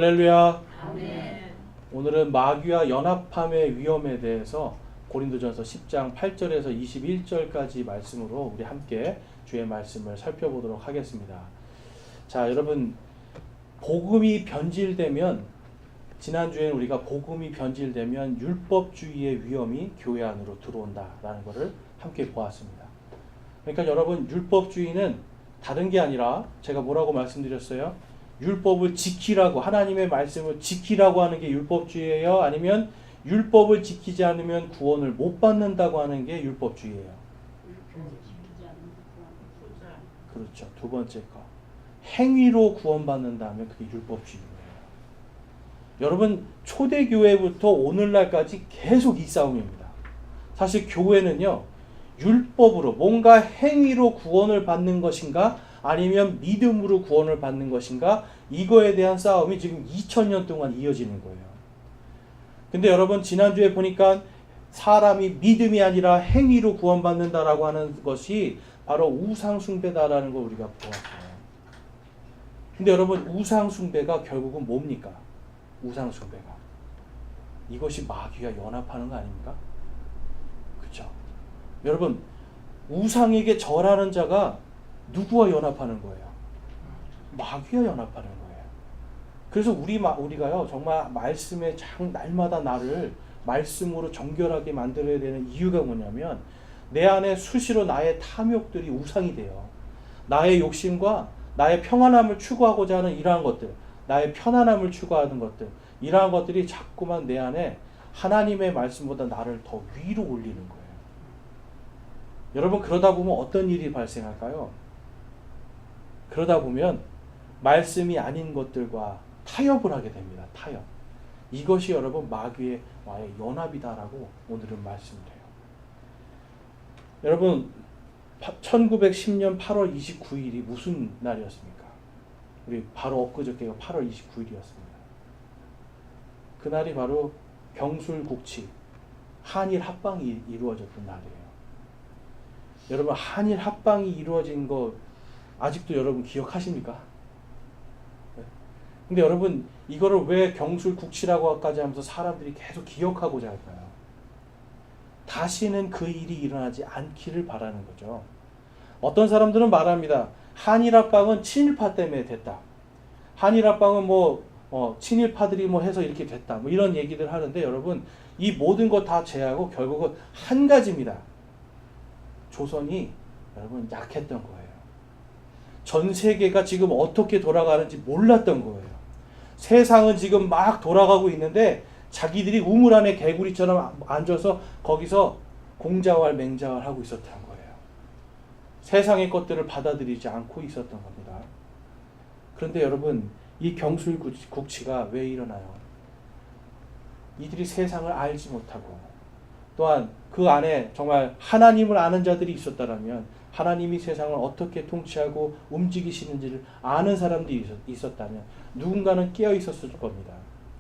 할렐루야. 아멘. 오늘은 마귀와 연합함의 위험에 대해서 고린도전서 10장 8절에서 21절까지 말씀으로 우리 함께 주의 말씀을 살펴보도록 하겠습니다. 자, 여러분, 복음이 변질되면, 지난주에는 우리가 복음이 변질되면 율법주의의 위험이 교회 안으로 들어온다라는 것을 함께 보았습니다. 그러니까 여러분, 율법주의는 다른 게 아니라 제가 뭐라고 말씀드렸어요? 율법을 지키라고, 하나님의 말씀을 지키라고 하는 게 율법주의예요? 아니면 율법을 지키지 않으면 구원을 못 받는다고 하는 게 율법주의예요? 그렇죠. 두 번째 거. 행위로 구원받는다면 그게 율법주의예요. 여러분, 초대교회부터 오늘날까지 계속 이 싸움입니다. 사실 교회는요, 율법으로 뭔가 행위로 구원을 받는 것인가 아니면 믿음으로 구원을 받는 것인가, 이거에 대한 싸움이 지금 2000년 동안 이어지는 거예요. 근데 여러분, 지난주에 보니까 사람이 믿음이 아니라 행위로 구원받는다라고 하는 것이 바로 우상숭배다라는 걸 우리가 보았어요. 근데 여러분, 우상숭배가 결국은 뭡니까? 우상숭배가 이것이 마귀와 연합하는 거 아닙니까? 그렇죠? 여러분, 우상에게 절하는 자가 누구와 연합하는 거예요? 마귀와 연합하는 거예요. 그래서 우리가요, 정말 말씀에 날마다 나를 말씀으로 정결하게 만들어야 되는 이유가 뭐냐면, 내 안에 수시로 나의 탐욕들이 우상이 돼요. 나의 욕심과 나의 평안함을 추구하고자 하는 이러한 것들, 나의 편안함을 추구하는 것들, 이러한 것들이 자꾸만 내 안에 하나님의 말씀보다 나를 더 위로 올리는 거예요. 여러분, 그러다 보면 어떤 일이 발생할까요? 그러다 보면 말씀이 아닌 것들과 타협을 하게 됩니다. 타협. 이것이 여러분 마귀와의 연합이다라고 오늘은 말씀을 해요. 여러분, 1910년 8월 29일이 무슨 날이었습니까? 우리 바로 엊그저께가 8월 29일이었습니다. 그날이 바로 경술국치 한일 합방이 이루어졌던 날이에요. 여러분, 한일 합방이 이루어진 거 아직도 여러분 기억하십니까? 네. 근데 여러분, 이거를 왜 경술국치라고까지 하면서 사람들이 계속 기억하고자 할까요? 다시는 그 일이 일어나지 않기를 바라는 거죠. 어떤 사람들은 말합니다. 한일합방은 친일파 때문에 됐다. 한일합방은 친일파들이 해서 이렇게 됐다. 이런 얘기들 하는데, 여러분, 이 모든 것 다 제하고 결국은 한 가지입니다. 조선이 여러분 약했던 거예요. 전 세계가 지금 어떻게 돌아가는지 몰랐던 거예요. 세상은 지금 막 돌아가고 있는데 자기들이 우물 안에 개구리처럼 앉아서 거기서 공자왈 맹자왈 하고 있었던 거예요. 세상의 것들을 받아들이지 않고 있었던 겁니다. 그런데 여러분, 이 경술국치가 왜 일어나요? 이들이 세상을 알지 못하고, 또한 그 안에 정말 하나님을 아는 자들이 있었다면, 하나님이 세상을 어떻게 통치하고 움직이시는지를 아는 사람들이 있었다면 누군가는 깨어 있었을 겁니다.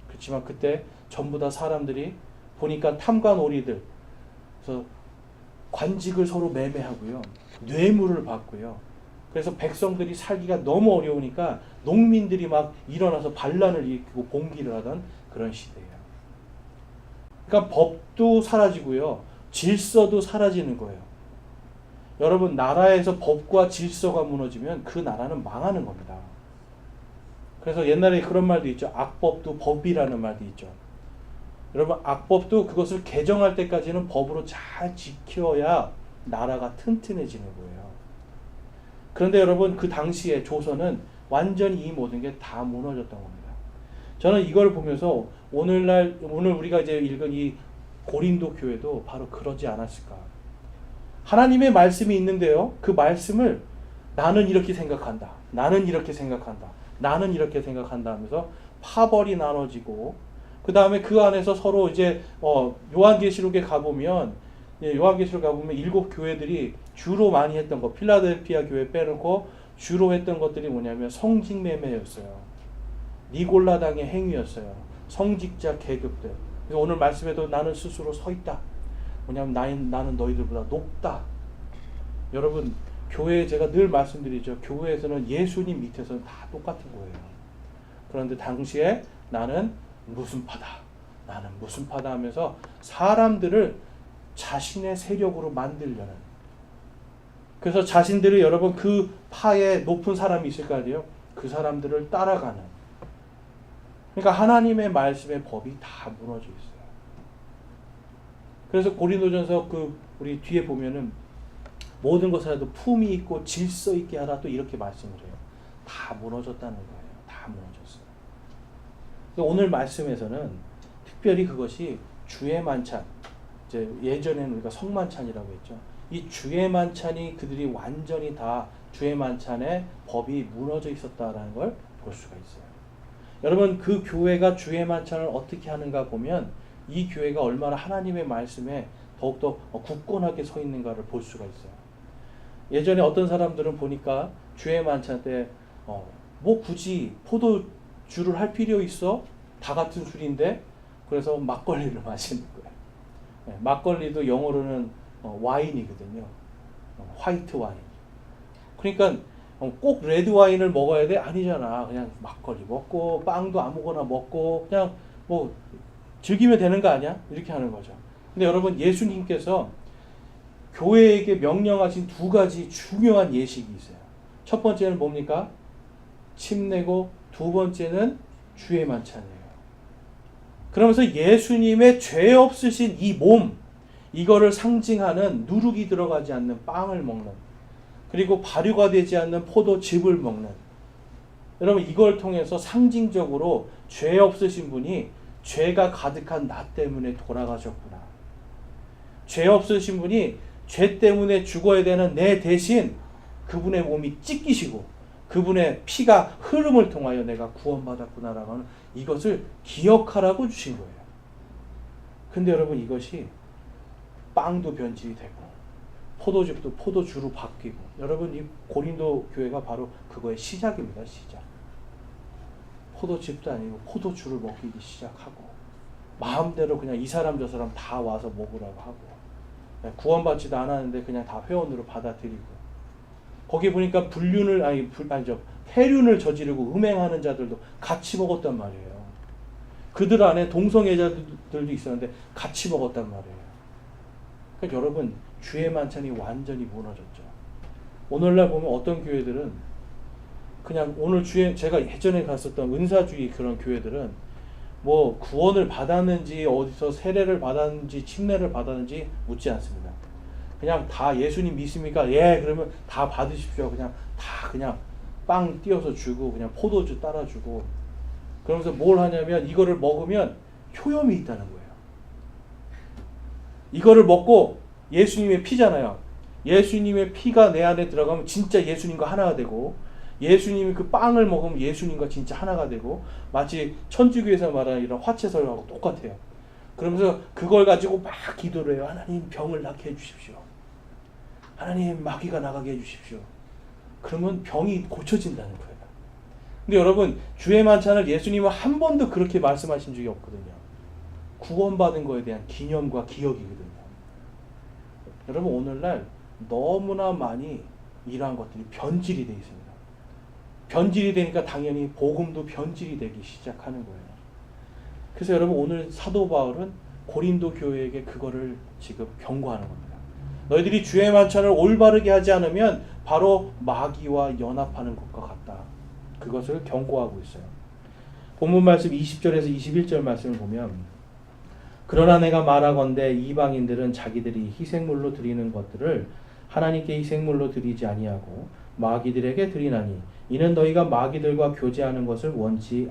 그렇지만 그때 전부 다 사람들이 보니까 탐관오리들, 그래서 관직을 서로 매매하고요, 뇌물을 받고요. 그래서 백성들이 살기가 너무 어려우니까 농민들이 막 일어나서 반란을 일으키고 봉기를 하던 그런 시대예요. 그러니까 법도 사라지고요, 질서도 사라지는 거예요. 여러분, 나라에서 법과 질서가 무너지면 그 나라는 망하는 겁니다. 그래서 옛날에 그런 말도 있죠. 악법도 법이라는 말도 있죠. 여러분, 악법도 그것을 개정할 때까지는 법으로 잘 지켜야 나라가 튼튼해지는 거예요. 그런데 여러분, 그 당시에 조선은 완전히 이 모든 게 다 무너졌던 겁니다. 저는 이걸 보면서 오늘 우리가 이제 읽은 이 고린도 교회도 바로 그러지 않았을까. 하나님의 말씀이 있는데요, 그 말씀을 나는 이렇게 생각한다, 나는 이렇게 생각한다, 나는 이렇게 생각한다 하면서 파벌이 나눠지고, 그 다음에 그 안에서 서로 이제 요한계시록에 가보면 일곱 교회들이 주로 많이 했던 거, 필라델피아 교회 빼놓고 주로 했던 것들이 뭐냐면 성직매매였어요. 니골라당의 행위였어요. 성직자 계급들. 그래서 오늘 말씀에도 나는 스스로 서 있다. 뭐냐면 나는 너희들보다 높다. 여러분, 교회에 제가 늘 말씀드리죠. 교회에서는 예수님 밑에서는 다 똑같은 거예요. 그런데 당시에 나는 무슨 파다, 나는 무슨 파다 하면서 사람들을 자신의 세력으로 만들려는, 그래서 자신들이 여러분 그 파에 높은 사람이 있을 거 아니에요. 그 사람들을 따라가는. 그러니까 하나님의 말씀의 법이 다 무너져 있어요. 그래서 고린도전서 우리 뒤에 보면은 모든 것이라도 품위 있고 질서 있게 하라 또 이렇게 말씀을 해요. 다 무너졌다는 거예요. 다 무너졌어요. 오늘 말씀에서는 특별히 그것이 주의 만찬, 이제 예전에는 우리가 성만찬이라고 했죠. 이 주의 만찬이 그들이 완전히 다 주의 만찬의 법이 무너져 있었다라는 걸 볼 수가 있어요. 여러분 그 교회가 주의 만찬을 어떻게 하는가 보면 이 교회가 얼마나 하나님의 말씀에 더욱더 굳건하게 서 있는가를 볼 수가 있어요. 예전에 어떤 사람들은 보니까 주의 만찬 때 뭐 굳이 포도주를 할 필요 있어? 다 같은 술인데 그래서 막걸리를 마시는 거예요. 네, 막걸리도 영어로는 와인이거든요. 화이트 와인. 그러니까 꼭 레드 와인을 먹어야 돼? 아니잖아. 그냥 막걸리 먹고 빵도 아무거나 먹고 그냥 뭐 즐기면 되는 거 아니야? 이렇게 하는 거죠. 근데 여러분 예수님께서 교회에게 명령하신 두 가지 중요한 예식이 있어요. 첫 번째는 뭡니까? 침내고 두 번째는 주의 만찬이에요. 그러면서 예수님의 죄 없으신 이 몸, 이거를 상징하는 누룩이 들어가지 않는 빵을 먹는, 그리고 발효가 되지 않는 포도즙을 먹는, 여러분 이걸 통해서 상징적으로 죄 없으신 분이 죄가 가득한 나 때문에 돌아가셨구나. 죄 없으신 분이 죄 때문에 죽어야 되는 내 대신 그분의 몸이 찢기시고 그분의 피가 흐름을 통하여 내가 구원받았구나라고 하는 이것을 기억하라고 주신 거예요. 근데 여러분 이것이 빵도 변질이 되고 포도즙도 포도주로 바뀌고, 여러분 이 고린도 교회가 바로 그거의 시작입니다. 시작. 포도즙도 아니고 포도주를 먹기 시작하고 마음대로 그냥 이 사람 저 사람 다 와서 먹으라고 하고 구원받지도 않았는데 그냥 다 회원으로 받아들이고, 거기 보니까 폐륜을 저지르고 음행하는 자들도 같이 먹었단 말이에요. 그들 안에 동성애자들도 있었는데 같이 먹었단 말이에요. 그러니까 여러분 주의 만찬이 완전히 무너졌죠. 오늘날 보면 어떤 교회들은 그냥 오늘 제가 예전에 갔었던 은사주의 그런 교회들은 뭐 구원을 받았는지 어디서 세례를 받았는지 침례를 받았는지 묻지 않습니다. 그냥 다 예수님 믿습니까? 예, 그러면 다 받으십시오. 그냥 빵 띄어서 주고 그냥 포도주 따라주고, 그러면서 뭘 하냐면 이거를 먹으면 효염이 있다는 거예요. 이거를 먹고 예수님의 피잖아요. 예수님의 피가 내 안에 들어가면 진짜 예수님과 하나가 되고, 예수님이 그 빵을 먹으면 예수님과 진짜 하나가 되고, 마치 천주교에서 말하는 이런 화채설하고 똑같아요. 그러면서 그걸 가지고 막 기도를 해요. 하나님 병을 낫게 해주십시오. 하나님 마귀가 나가게 해주십시오. 그러면 병이 고쳐진다는 거예요. 근데 여러분 주의 만찬을 예수님은 한 번도 그렇게 말씀하신 적이 없거든요. 구원받은 거에 대한 기념과 기억이거든요. 여러분 오늘날 너무나 많이 이러한 것들이 변질이 되어 있습니다. 변질이 되니까 당연히 복음도 변질이 되기 시작하는 거예요. 그래서 여러분 오늘 사도 바울은 고린도 교회에게 그거를 지금 경고하는 겁니다. 너희들이 주의 만찬을 올바르게 하지 않으면 바로 마귀와 연합하는 것과 같다. 그것을 경고하고 있어요. 본문 말씀 20절에서 21절 말씀을 보면, 그러나 내가 말하건대 이방인들은 자기들이 희생물로 드리는 것들을 하나님께 희생물로 드리지 아니하고 마귀들에게 드리나니 이는 너희가 마귀들과 교제하는 것을 원치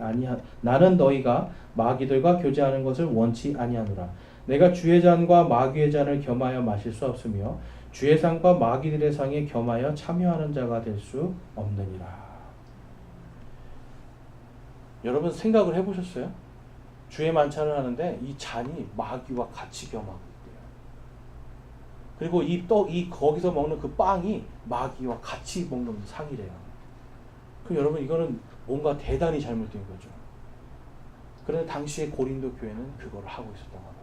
나는 너희가 마귀들과 교제하는 것을 원치 아니하노라. 내가 주의 잔과 마귀의 잔을 겸하여 마실 수 없으며 주의 상과 마귀들의 상에 겸하여 참여하는 자가 될 수 없느니라. 여러분 생각을 해보셨어요? 주의 만찬을 하는데 이 잔이 마귀와 같이 겸하고 있대요. 그리고 거기서 먹는 그 빵이 마귀와 같이 먹는 상이래요. 그럼 여러분 이거는 뭔가 대단히 잘못된 거죠. 그런데 당시에 고린도 교회는 그걸 하고 있었던 겁니다.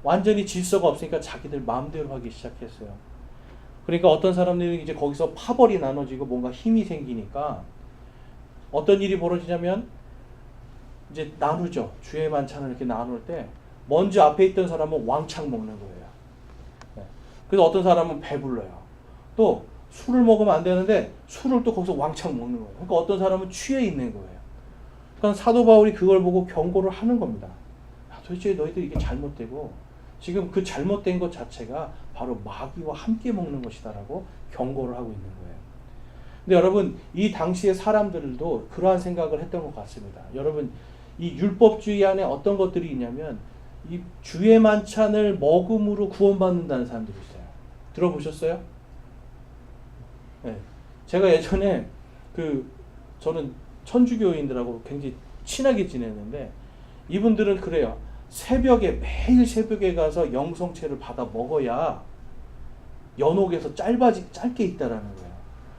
완전히 질서가 없으니까 자기들 마음대로 하기 시작했어요. 그러니까 어떤 사람들이 이제 거기서 파벌이 나눠지고 뭔가 힘이 생기니까 어떤 일이 벌어지냐면 이제 나누죠. 주의 만찬을 이렇게 나눌 때 먼저 앞에 있던 사람은 왕창 먹는 거예요. 네. 그래서 어떤 사람은 배불러요. 또 술을 먹으면 안 되는데 술을 또 거기서 왕창 먹는 거예요. 그러니까 어떤 사람은 취해 있는 거예요. 그러니까 사도 바울이 그걸 보고 경고를 하는 겁니다. 도대체 너희들 이게 잘못되고 지금 그 잘못된 것 자체가 바로 마귀와 함께 먹는 것이다라고 경고를 하고 있는 거예요. 근데 여러분 이 당시의 사람들도 그러한 생각을 했던 것 같습니다. 여러분 이 율법주의 안에 어떤 것들이 있냐면 이 주의 만찬을 먹음으로 구원받는다는 사람들이 있어요. 들어보셨어요? 네. 제가 예전에 저는 천주교인들하고 굉장히 친하게 지냈는데 이분들은 그래요. 매일 새벽에 가서 영성체를 받아 먹어야 연옥에서 짧게 있다라는 거예요.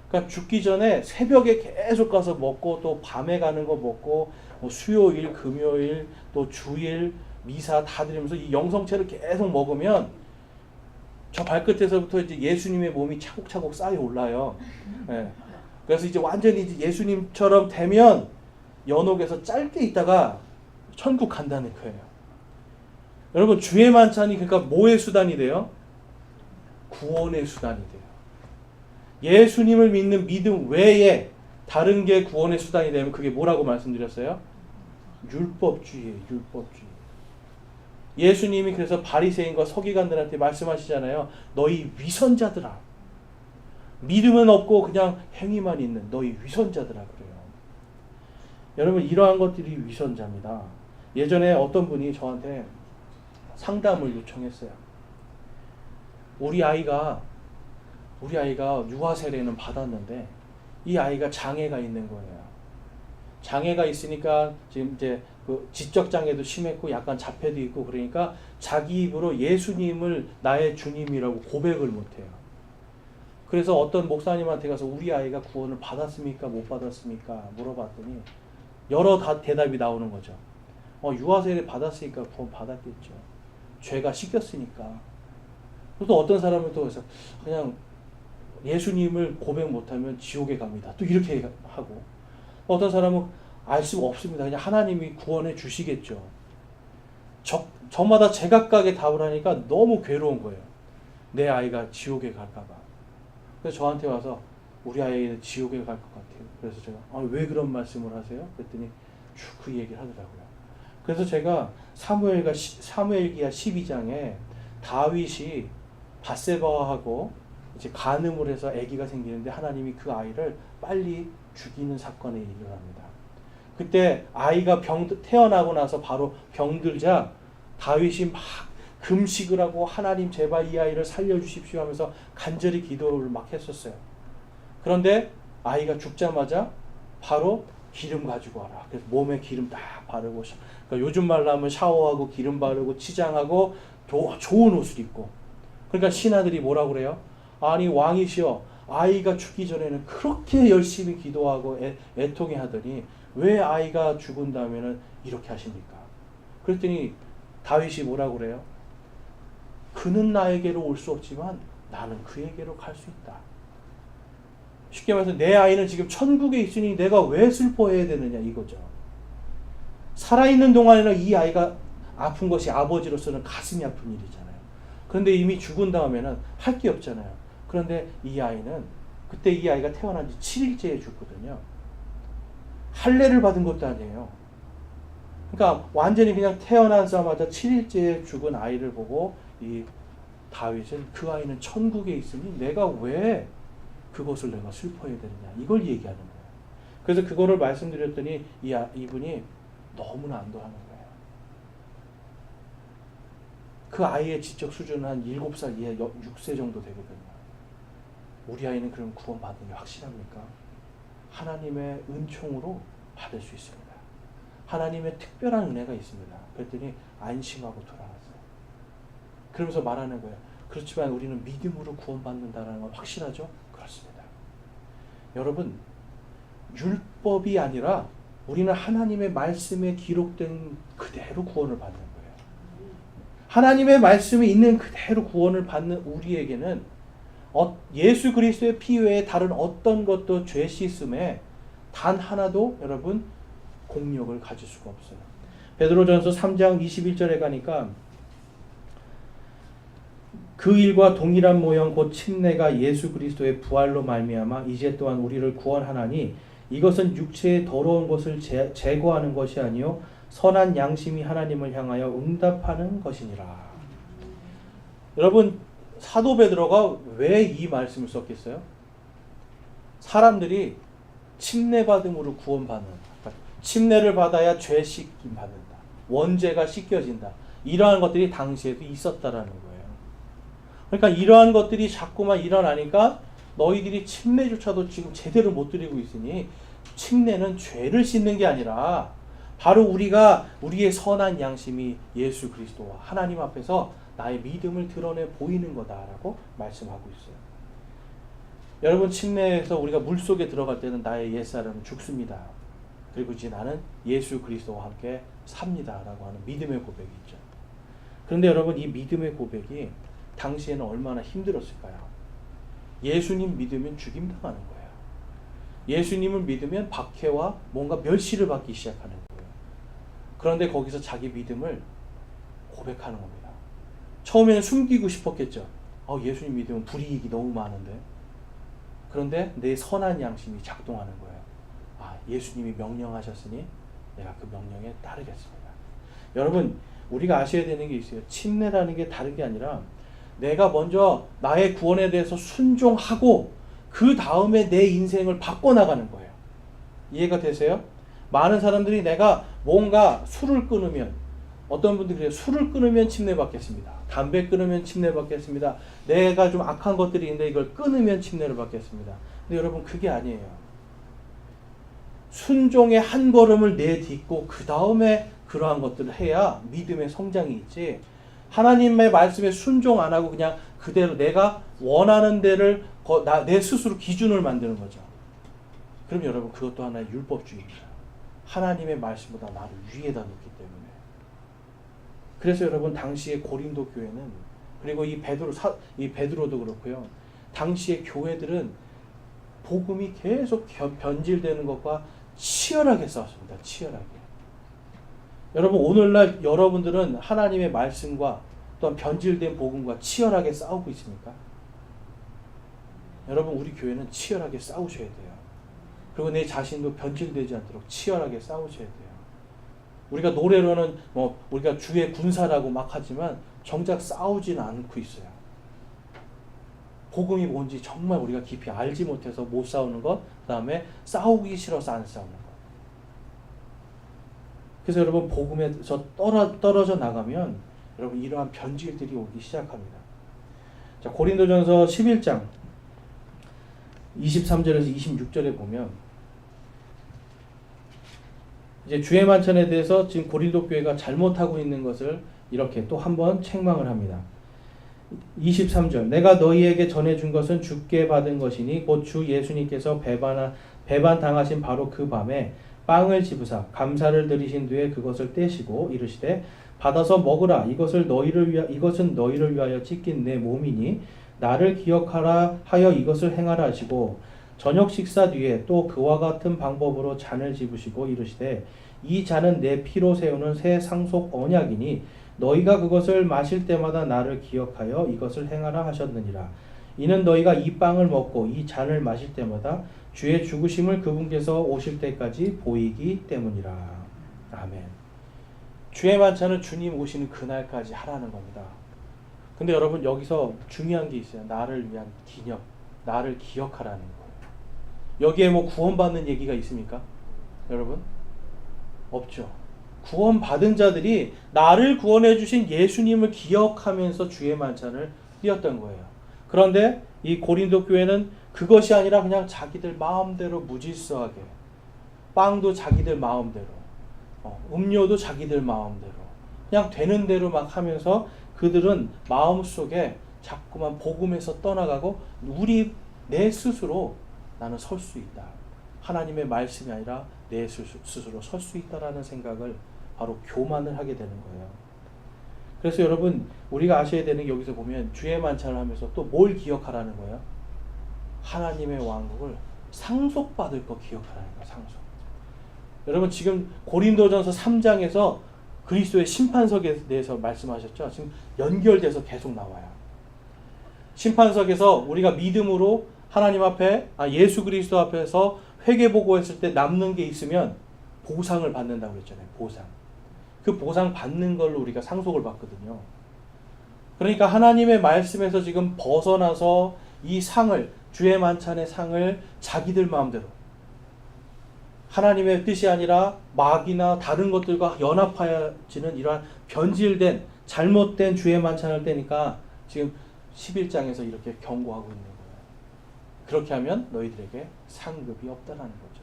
그러니까 죽기 전에 새벽에 계속 가서 먹고 또 밤에 가는 거 먹고 뭐 수요일, 금요일, 또 주일, 미사 다 드리면서 이 영성체를 계속 먹으면 저 발끝에서부터 이제 예수님의 몸이 차곡차곡 쌓여 올라요. 네. 그래서 이제 완전히 이제 예수님처럼 되면 연옥에서 짧게 있다가 천국 간다는 거예요. 여러분 주의 만찬이 그러니까 뭐의 수단이 돼요? 구원의 수단이 돼요. 예수님을 믿는 믿음 외에 다른 게 구원의 수단이 되면 그게 뭐라고 말씀드렸어요? 율법주의예요. 율법주의. 예수님이 그래서 바리새인과 서기관들한테 말씀하시잖아요. 너희 위선자들아. 믿음은 없고 그냥 행위만 있는 너희 위선자들아 그래요. 여러분 이러한 것들이 위선자입니다. 예전에 어떤 분이 저한테 상담을 요청했어요. 우리 아이가 유아 세례는 받았는데 이 아이가 장애가 있는 거예요. 장애가 있으니까 지금 이제 그 지적 장애도 심했고 약간 자폐도 있고 그러니까 자기 입으로 예수님을 나의 주님이라고 고백을 못해요. 그래서 어떤 목사님한테 가서 우리 아이가 구원을 받았습니까? 못 받았습니까? 물어봤더니 여러 대답이 나오는 거죠. 유아 세례 받았으니까 구원 받았겠죠. 죄가 씻겼으니까. 또 어떤 사람은 또 그냥 예수님을 고백 못하면 지옥에 갑니다. 또 이렇게 하고 어떤 사람은 알 수가 없습니다. 그냥 하나님이 구원해 주시겠죠. 저마다 제각각의 답을 하니까 너무 괴로운 거예요. 내 아이가 지옥에 갈까 봐. 그래서 저한테 와서 우리 아이는 지옥에 갈 것 같아요. 그래서 제가 왜 그런 말씀을 하세요? 그랬더니 쭉 그 얘기를 하더라고요. 그래서 제가 사무엘기하 12장에 다윗이 밧세바하고 이제 간음을 해서 아기가 생기는데 하나님이 그 아이를 빨리 죽이는 사건에 일어납니다. 그때 아이가 태어나고 나서 바로 병들자 다윗이 막 금식을 하고 하나님 제발 이 아이를 살려주십시오 하면서 간절히 기도를 막 했었어요. 그런데 아이가 죽자마자 바로 기름 가지고 와라. 그래서 몸에 기름 딱 바르고 그러니까 요즘 말로 하면 샤워하고 기름 바르고 치장하고 좋은 옷을 입고 그러니까 신하들이 뭐라고 그래요? 아니 왕이시여 아이가 죽기 전에는 그렇게 열심히 기도하고 애통해 하더니 왜 아이가 죽은 다음에는 이렇게 하십니까? 그랬더니 다윗이 뭐라고 그래요? 그는 나에게로 올 수 없지만 나는 그에게로 갈 수 있다. 쉽게 말해서 내 아이는 지금 천국에 있으니 내가 왜 슬퍼해야 되느냐 이거죠. 살아있는 동안에는 이 아이가 아픈 것이 아버지로서는 가슴이 아픈 일이잖아요. 그런데 이미 죽은 다음에는 할 게 없잖아요. 그런데 이 아이는 그때 이 아이가 태어난 지 7일째에 죽거든요. 할례를 받은 것도 아니에요. 그러니까 완전히 그냥 태어나자마자 7일째에 죽은 아이를 보고 이 다윗은 그 아이는 천국에 있으니 내가 왜 그것을 내가 슬퍼해야 되느냐 이걸 얘기하는 거예요. 그래서 그거를 말씀드렸더니 이분이 너무나 안도하는 거예요. 그 아이의 지적 수준은 한 7살 이하 6세 정도 되거든요. 우리 아이는 그럼 구원받는 게 확실합니까? 하나님의 은총으로 받을 수 있습니다. 하나님의 특별한 은혜가 있습니다. 그랬더니 안심하고 돌아갔어요. 그러면서 말하는 거예요. 그렇지만 우리는 믿음으로 구원받는다는 건 확실하죠? 그렇습니다. 여러분, 율법이 아니라 우리는 하나님의 말씀에 기록된 그대로 구원을 받는 거예요. 하나님의 말씀이 있는 그대로 구원을 받는 우리에게는 예수 그리스도의 피 외에 다른 어떤 것도 죄 씻음에 단 하나도 여러분 공력을 가질 수가 없어요. 베드로전서 3장 21절에 가니까 그 일과 동일한 모형 곧 침례가 예수 그리스도의 부활로 말미암아 이제 또한 우리를 구원하나니 이것은 육체의 더러운 것을 제거하는 것이 아니요 선한 양심이 하나님을 향하여 응답하는 것이니라. 여러분 사도 베드로가 왜 이 말씀을 썼겠어요? 사람들이 침례받음으로 구원받는, 침례를 받아야 죄 씻김 받는다, 원죄가 씻겨진다, 이러한 것들이 당시에도 있었다라는 거예요. 그러니까 이러한 것들이 자꾸만 일어나니까 너희들이 침례조차도 지금 제대로 못 드리고 있으니, 침례는 죄를 씻는 게 아니라 바로 우리가 우리의 선한 양심이 예수 그리스도와 하나님 앞에서 나의 믿음을 드러내 보이는 거다라고 말씀하고 있어요. 여러분 침례에서 우리가 물속에 들어갈 때는 나의 옛사람은 죽습니다. 그리고 이제 나는 예수 그리스도와 함께 삽니다라고 하는 믿음의 고백이 있죠. 그런데 여러분 이 믿음의 고백이 당시에는 얼마나 힘들었을까요? 예수님 믿으면 죽임당하는 거예요. 예수님을 믿으면 박해와 뭔가 멸시를 받기 시작하는 거예요. 그런데 거기서 자기 믿음을 고백하는 겁니다. 처음에는 숨기고 싶었겠죠. 예수님 믿으면 불이익이 너무 많은데. 그런데 내 선한 양심이 작동하는 거예요. 예수님이 명령하셨으니 내가 그 명령에 따르겠습니다. 여러분 우리가 아셔야 되는 게 있어요. 침례라는 게 다른 게 아니라 내가 먼저 나의 구원에 대해서 순종하고 그 다음에 내 인생을 바꿔나가는 거예요. 이해가 되세요? 많은 사람들이 내가 뭔가 술을 끊으면, 어떤 분들이 그래요. 술을 끊으면 침례 받겠습니다. 담배 끊으면 침례 받겠습니다. 내가 좀 악한 것들이 있는데 이걸 끊으면 침례를 받겠습니다. 근데 여러분 그게 아니에요. 순종의 한 걸음을 내딛고 그 다음에 그러한 것들을 해야 믿음의 성장이 있지, 하나님의 말씀에 순종 안 하고 그냥 그대로 내가 원하는 데를 내 스스로 기준을 만드는 거죠. 그럼 여러분 그것도 하나의 율법주의입니다. 하나님의 말씀보다 나를 위에다 놓기 때문에. 그래서 여러분 당시의 고린도 교회는, 그리고 이 베드로도 그렇고요. 당시의 교회들은 복음이 계속 변질되는 것과 치열하게 싸웠습니다. 치열하게. 여러분 오늘날 여러분들은 하나님의 말씀과 또한 변질된 복음과 치열하게 싸우고 있습니까? 여러분 우리 교회는 치열하게 싸우셔야 돼요. 그리고 내 자신도 변질되지 않도록 치열하게 싸우셔야 돼요. 우리가 노래로는 우리가 주의 군사라고 막 하지만 정작 싸우지는 않고 있어요. 복음이 뭔지 정말 우리가 깊이 알지 못해서 못 싸우는 것, 그 다음에 싸우기 싫어서 안 싸우는 것. 그래서 여러분 복음에서 떨어져 나가면 여러분 이러한 변질들이 오기 시작합니다. 자, 고린도전서 11장 23절에서 26절에 보면 이제 주의 만찬에 대해서 지금 고린도 교회가 잘못하고 있는 것을 이렇게 또 한번 책망을 합니다. 23절 내가 너희에게 전해준 것은 주께 받은 것이니 곧 주 예수님께서 배반 당하신 바로 그 밤에 빵을 집으사 감사를 드리신 뒤에 그것을 떼시고 이르시되 받아서 먹으라 이것은 너희를 위하여 찢긴 내 몸이니 나를 기억하라 하여 이것을 행하라 하시고 저녁 식사 뒤에 또 그와 같은 방법으로 잔을 집으시고 이르시되 이 잔은 내 피로 세우는 새 상속 언약이니 너희가 그것을 마실 때마다 나를 기억하여 이것을 행하라 하셨느니라. 이는 너희가 이 빵을 먹고 이 잔을 마실 때마다 주의 죽으심을 그분께서 오실 때까지 보이기 때문이라. 아멘. 주의 만찬은 주님 오시는 그날까지 하라는 겁니다. 근데 여러분 여기서 중요한 게 있어요. 나를 위한 기념, 나를 기억하라는 거예요. 여기에 구원받는 얘기가 있습니까? 여러분? 없죠. 구원받은 자들이 나를 구원해 주신 예수님을 기억하면서 주의 만찬을 띄었던 거예요. 그런데 이 고린도 교회는 그것이 아니라 그냥 자기들 마음대로 무질서하게, 빵도 자기들 마음대로, 음료도 자기들 마음대로 그냥 되는 대로 막 하면서 그들은 마음속에 자꾸만 복음에서 떠나가고 내 스스로 나는 설 수 있다. 하나님의 말씀이 아니라 내 스스로 설 수 있다라는 생각을 바로 교만을 하게 되는 거예요. 그래서 여러분 우리가 아셔야 되는 게 여기서 보면 주의 만찬을 하면서 또 뭘 기억하라는 거예요? 하나님의 왕국을 상속받을 거 기억하라는 거야. 상속. 여러분 지금 고린도전서 3장에서 그리스도의 심판석에 대해서 말씀하셨죠. 지금 연결돼서 계속 나와요. 심판석에서 우리가 믿음으로 하나님 앞에 예수 그리스도 앞에서 회개보고했을 때 남는 게 있으면 보상을 받는다고 그랬잖아요. 보상. 그 보상 받는 걸로 우리가 상속을 받거든요. 그러니까 하나님의 말씀에서 지금 벗어나서 이 상을, 주의 만찬의 상을 자기들 마음대로 하나님의 뜻이 아니라 마귀나 다른 것들과 연합하여지는 이러한 변질된 잘못된 주의 만찬을 떼니까 지금 11장에서 이렇게 경고하고 있는 거예요. 그렇게 하면 너희들에게 상급이 없다라는 거죠.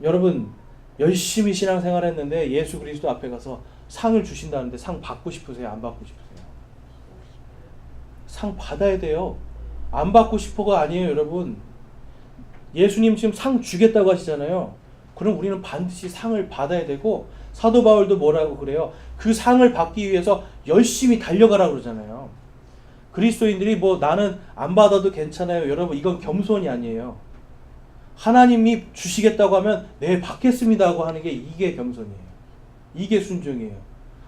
여러분 열심히 신앙생활했는데 예수 그리스도 앞에 가서 상을 주신다는데 상 받고 싶으세요? 안 받고 싶으세요? 상 받아야 돼요. 안 받고 싶어가 아니에요, 여러분. 예수님 지금 상 주겠다고 하시잖아요. 그럼 우리는 반드시 상을 받아야 되고, 사도 바울도 뭐라고 그래요? 그 상을 받기 위해서 열심히 달려가라고 그러잖아요. 그리스도인들이 뭐 나는 안 받아도 괜찮아요. 여러분 이건 겸손이 아니에요. 하나님이 주시겠다고 하면 네 받겠습니다 하고 하는 게 이게 겸손이에요. 이게 순종이에요.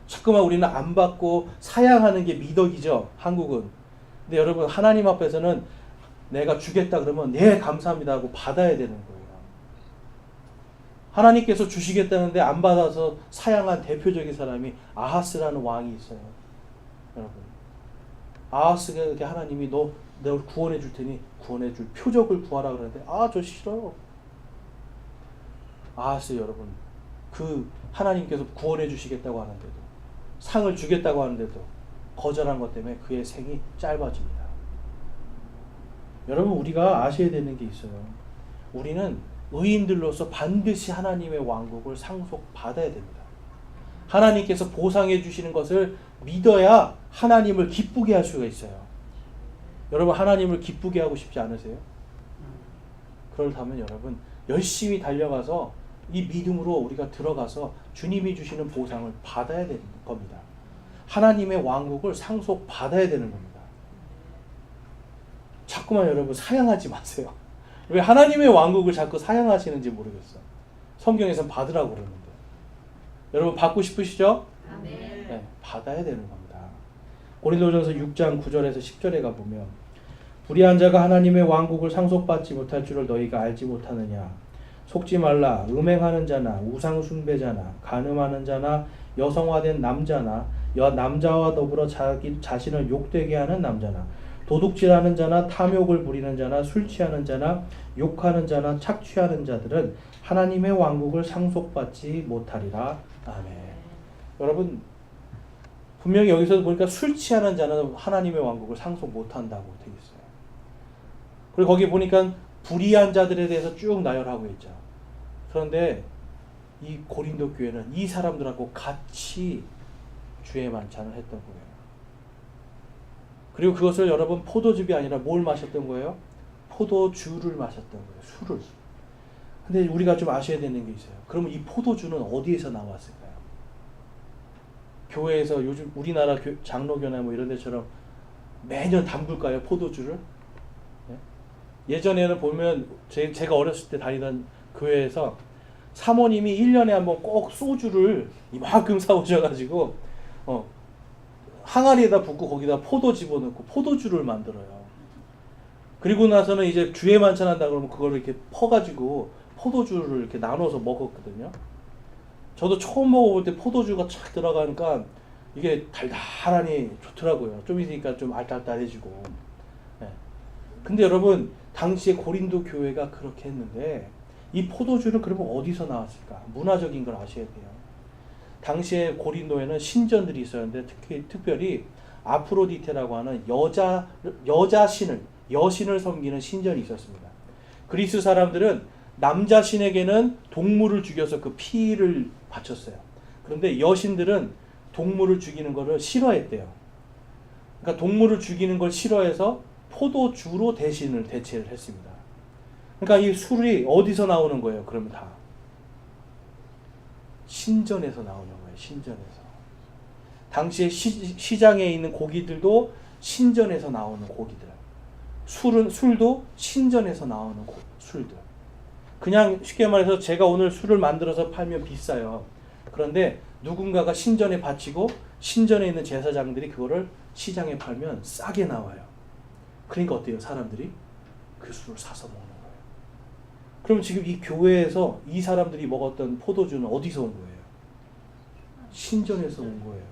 자꾸만 우리는 안 받고 사양하는 게 미덕이죠. 한국은. 근데 여러분 하나님 앞에서는 내가 주겠다 그러면 네 감사합니다 하고 받아야 되는 거예요. 하나님께서 주시겠다는데 안 받아서 사양한 대표적인 사람이 아하스라는 왕이 있어요. 여러분 아하스에게 하나님이 내가 구원해 줄 테니 구원해 줄 표적을 구하라 그러는데 저 싫어요. 아하스 여러분 그 하나님께서 구원해 주시겠다고 하는데도 상을 주겠다고 하는데도 거절한 것 때문에 그의 생이 짧아집니다. 여러분 우리가 아셔야 되는 게 있어요. 우리는 의인들로서 반드시 하나님의 왕국을 상속받아야 됩니다. 하나님께서 보상해 주시는 것을 믿어야 하나님을 기쁘게 할 수가 있어요. 여러분 하나님을 기쁘게 하고 싶지 않으세요? 그렇다면 여러분 열심히 달려가서 이 믿음으로 우리가 들어가서 주님이 주시는 보상을 받아야 되는 겁니다. 하나님의 왕국을 상속받아야 되는 겁니다. 자꾸만 여러분 사양하지 마세요. 왜 하나님의 왕국을 자꾸 사양하시는지 모르겠어. 성경에서는 받으라고 그러는데. 여러분 받고 싶으시죠? 네, 받아야 되는 겁니다. 고린도전서 6장 9절에서 10절에 가보면 불의한 자가 하나님의 왕국을 상속받지 못할 줄을 너희가 알지 못하느냐. 속지 말라. 음행하는 자나 우상 숭배자나 간음하는 자나 여성화된 남자나 남자와 더불어 자신을 욕되게 하는 남자나 도둑질하는 자나 탐욕을 부리는 자나 술 취하는 자나 욕하는 자나 착취하는 자들은 하나님의 왕국을 상속받지 못하리라. 아멘. 여러분 분명히 여기서 보니까 술 취하는 자는 하나님의 왕국을 상속 못한다고 되어 있어요. 그리고 거기 보니까 불의한 자들에 대해서 쭉 나열하고 있죠. 그런데 이 고린도 교회는 이 사람들하고 같이 주의 만찬을 했던 거예요. 그리고 그것을 여러분 포도즙이 아니라 뭘 마셨던 거예요? 포도주를 마셨던 거예요. 술을. 근데 우리가 좀 아셔야 되는 게 있어요. 그러면 이 포도주는 어디에서 나왔을까요? 교회에서 요즘 우리나라 장로교나 뭐 이런 데처럼 매년 담글까요? 포도주를? 네? 예전에는 보면 제가 어렸을 때 다니던 교회에서 사모님이 1년에 한번 꼭 소주를 이만큼 사오셔가지고 항아리에다 붓고 거기다 포도 집어넣고 포도주를 만들어요. 그리고 나서는 이제 주에 만찬한다 그러면 그거를 이렇게 퍼가지고 포도주를 이렇게 나눠서 먹었거든요. 저도 처음 먹어볼 때 포도주가 쫙 들어가니까 이게 달달하니 좋더라고요. 좀 있으니까 좀 알딸딸해지고. 네. 근데 여러분 당시에 고린도 교회가 그렇게 했는데 이 포도주는 그러면 어디서 나왔을까? 문화적인 걸 아셔야 돼요. 당시에 고린도에는 신전들이 있었는데 특별히 아프로디테라고 하는 여신을 섬기는 신전이 있었습니다. 그리스 사람들은 남자 신에게는 동물을 죽여서 그 피를 바쳤어요. 그런데 여신들은 동물을 죽이는 것을 싫어했대요. 그러니까 동물을 죽이는 걸 싫어해서 포도주로 대체를 했습니다. 그러니까 이 술이 어디서 나오는 거예요? 그러면 다 신전에서 나오는 거예요. 신전에서. 당시에 시장에 있는 고기들도 신전에서 나오는 고기들. 술도 신전에서 나오는 술들. 그냥 쉽게 말해서 제가 오늘 술을 만들어서 팔면 비싸요. 그런데 누군가가 신전에 바치고 신전에 있는 제사장들이 그거를 시장에 팔면 싸게 나와요. 그러니까 어때요? 사람들이 그 술을 사서 먹는 거예요. 그럼 지금 이 교회에서 이 사람들이 먹었던 포도주는 어디서 온 거예요? 신전에서 온 거예요.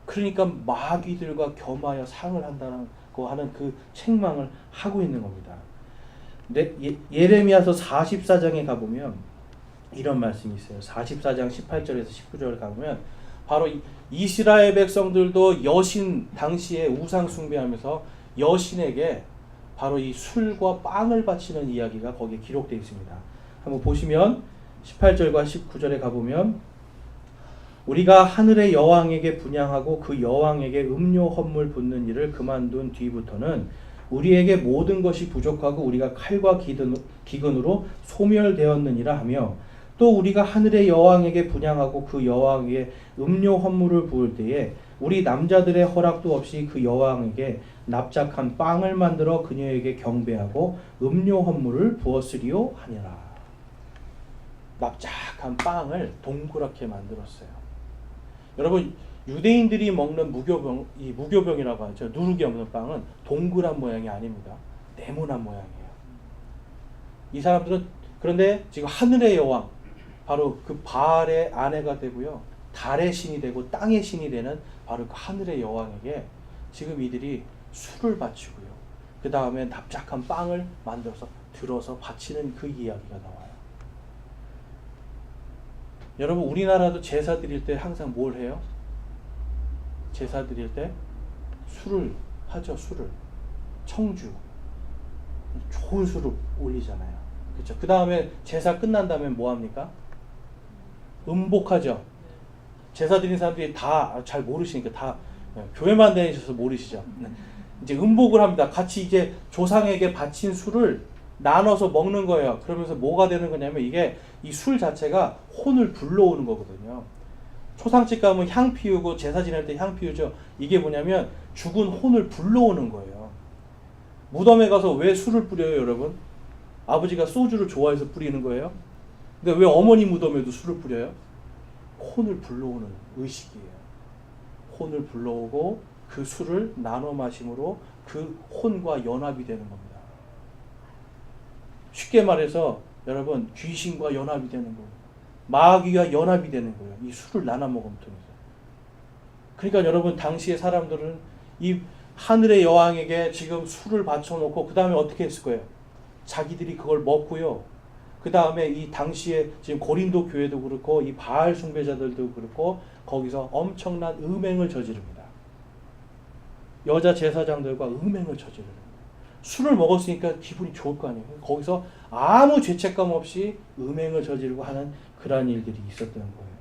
그러니까 마귀들과 겸하여 상을 한다는 거 하는 그 책망을 하고 있는 겁니다. 예레미야서 44장에 가보면 이런 말씀이 있어요. 44장 18절에서 19절에 가보면 바로 이스라엘 백성들도 여신, 당시에 우상 숭배하면서 여신에게 바로 이 술과 빵을 바치는 이야기가 거기에 기록되어 있습니다. 한번 보시면 18절과 19절에 가보면 우리가 하늘의 여왕에게 분향하고 그 여왕에게 음료 헌물 붓는 일을 그만둔 뒤부터는 우리에게 모든 것이 부족하고 우리가 칼과 기근으로 소멸되었느니라 하며 또 우리가 하늘의 여왕에게 분향하고 그 여왕에게 음료 헌물을 부을 때에 우리 남자들의 허락도 없이 그 여왕에게 납작한 빵을 만들어 그녀에게 경배하고 음료 헌물을 부었으리요 하니라. 납작한 빵을 동그랗게 만들었어요. 여러분, 유대인들이 먹는 무교병이라고 하죠. 누룩이 없는 빵은 동그란 모양이 아닙니다. 네모난 모양이에요. 이 사람들은 그런데 지금 하늘의 여왕, 바로 그 바알의 아내가 되고요, 달의 신이 되고 땅의 신이 되는 바로 그 하늘의 여왕에게 지금 이들이 술을 바치고요, 그 다음에 납작한 빵을 만들어서 들어서 바치는 그 이야기가 나와요. 여러분, 우리나라도 제사 드릴 때 항상 뭘 해요? 제사 드릴 때 술을 하죠. 술을, 청주, 좋은 술을 올리잖아요. 그렇죠? 그 다음에 제사 끝난 다음에 뭐 합니까? 음복하죠. 제사 드린 사람들이 다 잘 모르시니까 다 교회만 다니셔서 모르시죠. 이제 음복을 합니다. 같이 이제 조상에게 바친 술을 나눠서 먹는 거예요. 그러면서 뭐가 되는 거냐면 이게 이 술 자체가 혼을 불러오는 거거든요. 초상집 가면 향 피우고 제사 지낼 때 향 피우죠. 이게 뭐냐면 죽은 혼을 불러오는 거예요. 무덤에 가서 왜 술을 뿌려요, 여러분? 아버지가 소주를 좋아해서 뿌리는 거예요? 근데 왜 어머니 무덤에도 술을 뿌려요? 혼을 불러오는 의식이에요. 혼을 불러오고 그 술을 나눠 마심으로 그 혼과 연합이 되는 겁니다. 쉽게 말해서 여러분, 귀신과 연합이 되는 거예요. 마귀와 연합이 되는 거예요. 이 술을 나눠 먹으면 통해서. 그러니까 여러분, 당시의 사람들은 이 하늘의 여왕에게 지금 술을 바쳐놓고 그 다음에 어떻게 했을 거예요? 자기들이 그걸 먹고요. 그 다음에 이 당시에 지금 고린도 교회도 그렇고 이 바알 숭배자들도 그렇고 거기서 엄청난 음행을 저지릅니다. 여자 제사장들과 음행을 저지르는 거예요. 술을 먹었으니까 기분이 좋을 거 아니에요. 거기서 아무 죄책감 없이 음행을 저지르고 하는 그러한 일들이 있었던 거예요.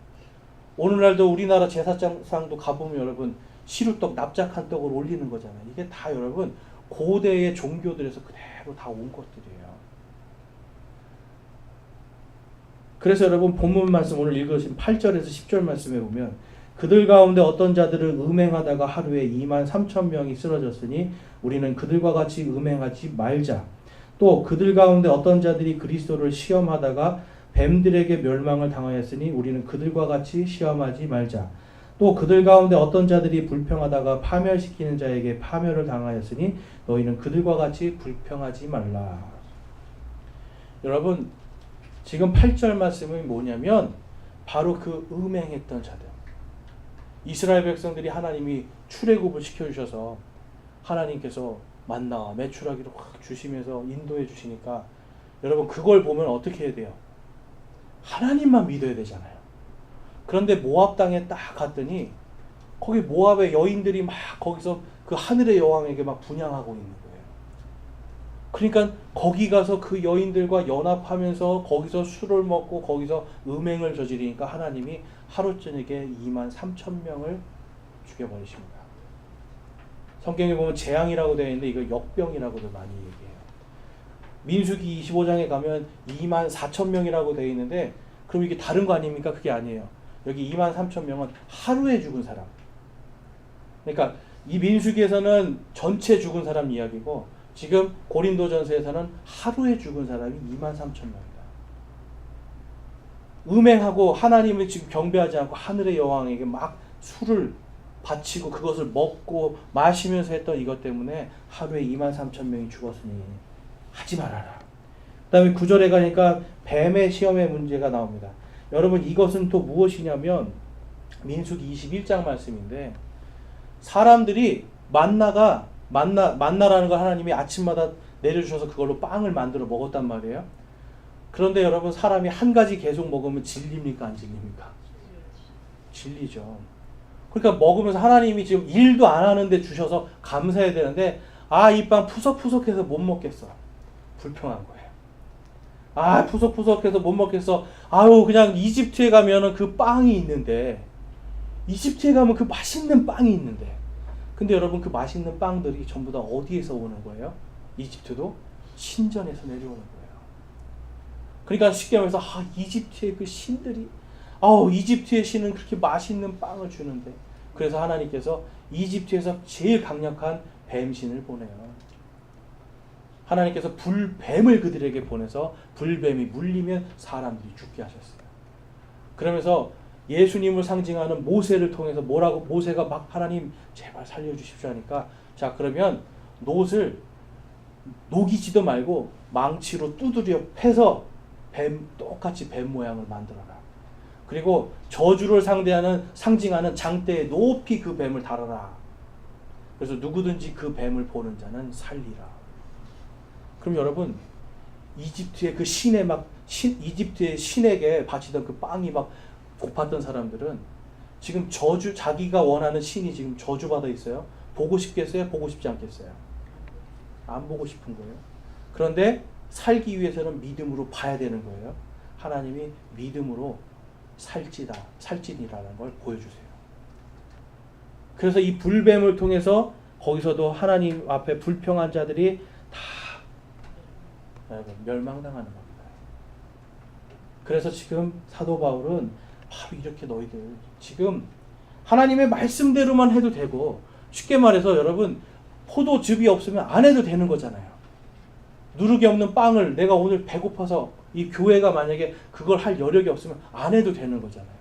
오늘날도 우리나라 제사상도 가보면 여러분, 시루떡, 납작한 떡을 올리는 거잖아요. 이게 다 여러분 고대의 종교들에서 그대로 다 온 것들이에요. 그래서 여러분, 본문 말씀 오늘 읽으신 8절에서 10절 말씀에 보면 그들 가운데 어떤 자들은 음행하다가 하루에 23,000명이 쓰러졌으니 우리는 그들과 같이 음행하지 말자. 또 그들 가운데 어떤 자들이 그리스도를 시험하다가 뱀들에게 멸망을 당하였으니 우리는 그들과 같이 시험하지 말자. 또 그들 가운데 어떤 자들이 불평하다가 파멸시키는 자에게 파멸을 당하였으니 너희는 그들과 같이 불평하지 말라. 여러분, 지금 8절 말씀이 뭐냐면 바로 그 음행했던 자들, 이스라엘 백성들이 하나님이 출애굽을 시켜주셔서 하나님께서 만나와 메추라기를 확 주시면서 인도해 주시니까 여러분, 그걸 보면 어떻게 해야 돼요? 하나님만 믿어야 되잖아요. 그런데 모압 땅에 딱 갔더니 거기 모압의 여인들이 막 거기서 그 하늘의 여왕에게 막 분향하고 있는 거예요. 그러니까 거기 가서 그 여인들과 연합하면서 거기서 술을 먹고 거기서 음행을 저지르니까 하나님이 하루 저녁에 23,000명을 죽여버리십니다. 성경에 보면 재앙이라고 되어 있는데 이거 역병이라고도 많이 얘기해요. 민수기 25장에 가면 24,000명이라고 되어 있는데 그럼 이게 다른 거 아닙니까? 그게 아니에요. 여기 23,000명은 하루에 죽은 사람. 그러니까 이 민수기에서는 전체 죽은 사람 이야기고 지금 고린도전서에서는 하루에 죽은 사람이 23,000명이다. 음행하고 하나님을 지금 경배하지 않고 하늘의 여왕에게 막 술을 바치고 그것을 먹고 마시면서 했던 이것 때문에 하루에 23,000명이 죽었으니 하지 말아라. 그 다음에 9절에 가니까 뱀의 시험의 문제가 나옵니다. 여러분 이것은 또 무엇이냐면 민수기 21장 말씀인데 사람들이 만나라는 걸 하나님이 아침마다 내려주셔서 그걸로 빵을 만들어 먹었단 말이에요. 그런데 여러분 사람이 한 가지 계속 먹으면 질립니까 안 질립니까? 질리죠. 그러니까 먹으면서 하나님이 지금 일도 안 하는데 주셔서 감사해야 되는데 이 빵 푸석푸석해서 못 먹겠어. 불평한 거예요. 푸석푸석해서 못 먹겠어. 그냥 이집트에 가면은 그 빵이 있는데 이집트에 가면 그 맛있는 빵이 있는데 근데 여러분 그 맛있는 빵들이 전부 다 어디에서 오는 거예요? 이집트도 신전에서 내려오는 거예요. 그러니까 쉽게 말해서 이집트의 그 신들이 이집트의 신은 그렇게 맛있는 빵을 주는데 그래서 하나님께서 이집트에서 제일 강력한 뱀신을 보내요. 하나님께서 불뱀을 그들에게 보내서 불뱀이 물리면 사람들이 죽게 하셨어요. 그러면서 예수님을 상징하는 모세를 통해서 모세가 막 하나님 제발 살려주십시오 하니까 자 그러면 놋을 녹이지도 말고 망치로 두드려 패서 똑같이 뱀 모양을 만들어라. 그리고 저주를 상징하는 장대에 높이 그 뱀을 달아라. 그래서 누구든지 그 뱀을 보는 자는 살리라. 그럼 여러분 이집트의 그 이집트의 신에게 바치던 그 빵이 막 고팠던 사람들은 지금 자기가 원하는 신이 지금 저주받아 있어요. 보고 싶겠어요? 보고 싶지 않겠어요? 안 보고 싶은 거예요. 그런데 살기 위해서는 믿음으로 봐야 되는 거예요. 하나님이 믿음으로 살찌니라는 걸 보여주세요. 그래서 이 불뱀을 통해서 거기서도 하나님 앞에 불평한 자들이 다 멸망당하는 겁니다. 그래서 지금 사도 바울은 바로 이렇게 너희들 지금 하나님의 말씀대로만 해도 되고 쉽게 말해서 여러분 포도즙이 없으면 안 해도 되는 거잖아요. 누룩이 없는 빵을 내가 오늘 배고파서 이 교회가 만약에 그걸 할 여력이 없으면 안 해도 되는 거잖아요.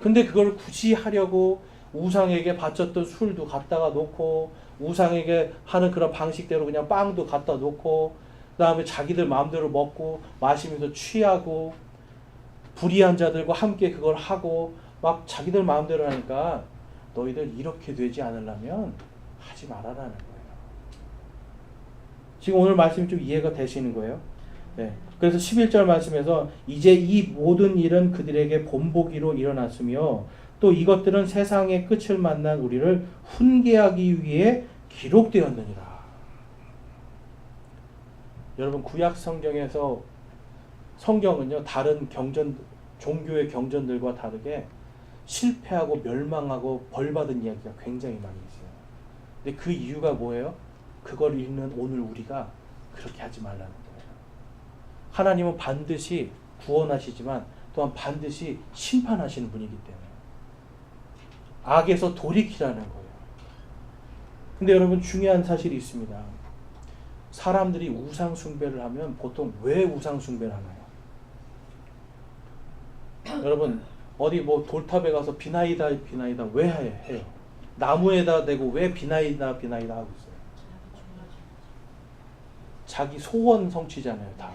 근데 그걸 굳이 하려고 우상에게 바쳤던 술도 갖다가 놓고 우상에게 하는 그런 방식대로 그냥 빵도 갖다 놓고 그 다음에 자기들 마음대로 먹고 마시면서 취하고 불의한 자들과 함께 그걸 하고 막 자기들 마음대로 하니까 너희들 이렇게 되지 않으려면 하지 말아라는 거예요. 지금 오늘 말씀이 좀 이해가 되시는 거예요? 네. 그래서 11절 말씀에서 이제 이 모든 일은 그들에게 본보기로 일어났으며 또 이것들은 세상의 끝을 만난 우리를 훈계하기 위해 기록되었느니라. 여러분 구약 성경에서 성경은요 다른 종교의 경전들과 다르게 실패하고 멸망하고 벌받은 이야기가 굉장히 많이 있어요. 근데 그 이유가 뭐예요? 그걸 읽는 오늘 우리가 그렇게 하지 말라는 거예요. 하나님은 반드시 구원하시지만 또한 반드시 심판하시는 분이기 때문에 악에서 돌이키라는 거예요. 근데 여러분 중요한 사실이 있습니다. 사람들이 우상 숭배를 하면 보통 왜 우상 숭배를 하나요? 여러분 어디 뭐 돌탑에 가서 비나이다 왜 해요? 나무에다 대고 왜 비나이다 하고 있어요? 자기 소원 성취잖아요. 다.